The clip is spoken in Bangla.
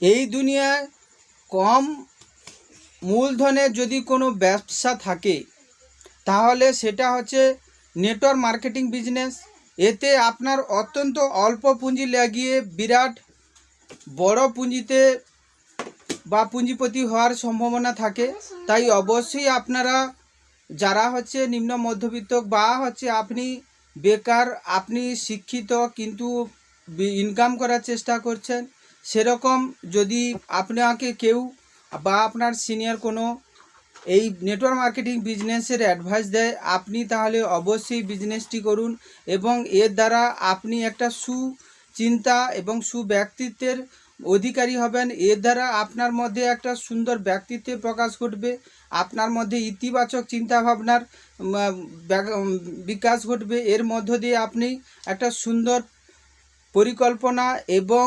এই দুনিয়ায় কম মূলধনের যদি কোনো ব্যবসা থাকে তাহলে সেটা হচ্ছে নেটওয়ার্ক মার্কেটিং বিজনেস। এতে আপনার অত্যন্ত অল্প পুঁজি লাগিয়ে বিরাট বড় পুঁজিতে বা পুঁজিপতি হওয়ার সম্ভাবনা থাকে। তাই অবশ্যই আপনারা যারা হচ্ছে নিম্ন মধ্যবিত্ত বা হচ্ছে আপনি বেকার, আপনি শিক্ষিত কিন্তু ইনকাম করার চেষ্টা করছেন, সেরকম যদি আপনাকে কেউ বা আপনার সিনিয়র কোনো এই নেটওয়ার্ক মার্কেটিং বিজনেসের অ্যাডভাইস দেয়, আপনি তাহলে অবশ্যই বিজনেসটি করুন এবং এর দ্বারা আপনি একটা সুচিন্তা এবং সুব্যক্তিত্বের অধিকারী হবেন। এর দ্বারা আপনার মধ্যে একটা সুন্দর ব্যক্তিত্বের প্রকাশ ঘটবে, আপনার মধ্যে ইতিবাচক চিন্তাভাবনার বিকাশ ঘটবে। এর মধ্য দিয়ে আপনি একটা সুন্দর পরিকল্পনা এবং